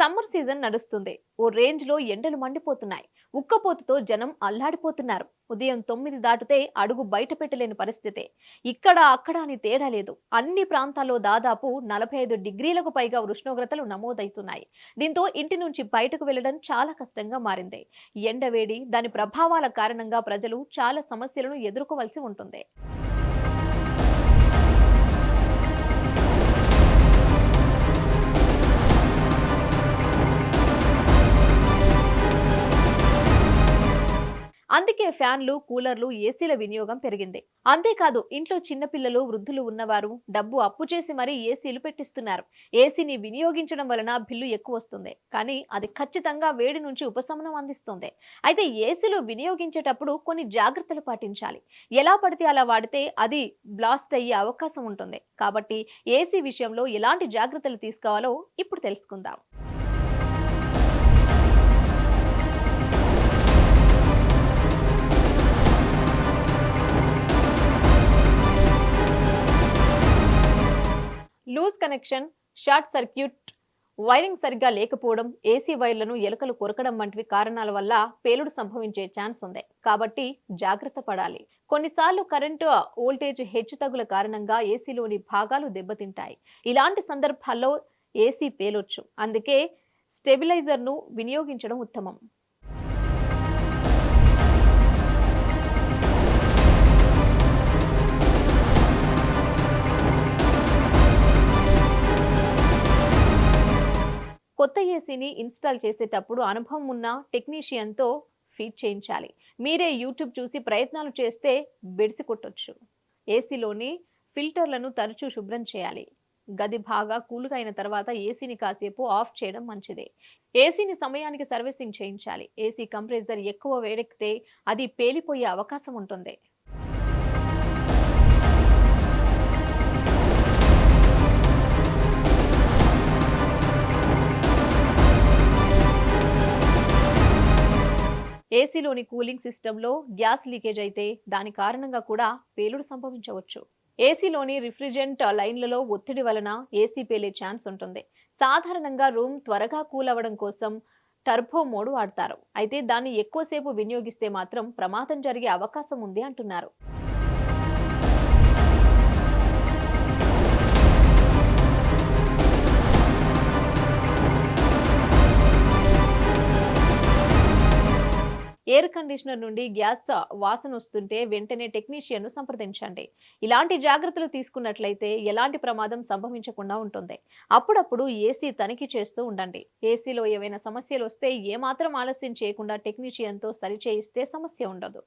Summer season నడుస్తుంది. ఓ range లో ఎండలు మండిపోతున్నాయి. ఉక్కపోతతో జనం అల్లాడిపోతున్నారు. ఉదయం 9 దాటితే అడుగు బయట పెట్టలేని పరిస్థితే. ఇక్కడ అక్కడ అని తేడా లేదు. అన్ని ప్రాంతాల్లో దాదాపు 45 డిగ్రీలకు పైగా ఉష్ణోగ్రతలు నమోదవుతున్నాయి. దీంతో ఇంటి నుంచి బయటకు వెళ్లడం చాలా కష్టంగా మారింది. ఎండవేడి, దాని ప్రభావాల కారణంగా ప్రజలు చాలా సమస్యలను ఎదుర్కోవాల్సి ఉంటుంది. అందుకే ఫ్యాన్లు, కూలర్లు, ఏసీల వినియోగం పెరిగింది. అంతేకాదు ఇంట్లో చిన్నపిల్లలు, వృద్ధులు ఉన్నవారు డబ్బు అప్పు చేసి మరీ ఏసీలు పెట్టిస్తున్నారు. ఏసీని వినియోగించడం వలన బిల్లు ఎక్కువ వస్తుంది. కానీ అది ఖచ్చితంగా వేడి నుంచి ఉపశమనం అందిస్తుంది. అయితే ఏసీలు వినియోగించేటప్పుడు కొన్ని జాగ్రత్తలు పాటించాలి. ఎలా పడితే అలా వాడితే అది బ్లాస్ట్ అయ్యే అవకాశం ఉంటుంది. కాబట్టి ఏసీ విషయంలో ఎలాంటి జాగ్రత్తలు తీసుకోవాలో ఇప్పుడు తెలుసుకుందాం. Loose connection, short circuit, wiring సరిగ్గా లేకపోవడం, ఏసీ వైర్లను ఎలుకలు కొరకడం వంటివి కారణాల వల్ల పేలుడు సంభవించే ఛాన్స్ ఉంది. కాబట్టి జాగ్రత్త పడాలి. కొన్నిసార్లు కరెంటు వోల్టేజ్ హెచ్చుతగ్గుల కారణంగా ఏసీలోని భాగాలు దెబ్బతింటాయి. ఇలాంటి సందర్భాల్లో ఏసీ పేలొచ్చు. అందుకే స్టెబిలైజర్ను వినియోగించడం ఉత్తమం. కొత్త ఏసీని ఇన్స్టాల్ చేసేటప్పుడు అనుభవం ఉన్న టెక్నీషియన్తో ఫీడ్ చేయించాలి. మీరే యూట్యూబ్ చూసి ప్రయత్నాలు చేస్తే బెడిసి కొట్టొచ్చు. ఏసీలోని ఫిల్టర్లను తరచూ శుభ్రం చేయాలి. గది బాగా కూల్గా అయిన తర్వాత ఏసీని కాసేపు ఆఫ్ చేయడం మంచిదే. ఏసీని సమయానికి సర్వీసింగ్ చేయించాలి. ఏసీ కంప్రెసర్ ఎక్కువ వేడెక్కితే అది పేలిపోయే అవకాశం ఉంటుంది. ఏసీలోని కూలింగ్ సిస్టంలో గ్యాస్ లీకేజ్ అయితే దాని కారణంగా కూడా పేలుడు సంభవించవచ్చు. ఏసీలోని రిఫ్రిజరెంట్ లైన్లలో ఒత్తిడి వలన ఏసీ పేలే ఛాన్స్ ఉంటుంది. సాధారణంగా రూమ్ త్వరగా కూల్ అవ్వడం కోసం టర్బో మోడ్ వాడతారు. అయితే దాన్ని ఎక్కువసేపు వినియోగిస్తే మాత్రం ప్రమాదం జరిగే అవకాశం ఉంది అంటున్నారు. ఎయిర్ కండిషనర్ నుండి గ్యాస్ వాసన వస్తుంటే వెంటనే టెక్నీషియన్ను సంప్రదించండి. ఇలాంటి జాగ్రత్తలు తీసుకున్నట్లయితే ఎలాంటి ప్రమాదం సంభవించకుండా ఉంటుంది. అప్పుడప్పుడు ఏసీ తనిఖీ చేస్తూ ఉండండి. ఏసీలో ఏవైనా సమస్యలు వస్తే ఏమాత్రం ఆలస్యం చేయకుండా టెక్నీషియన్తో సరిచేయిస్తే సమస్య ఉండదు.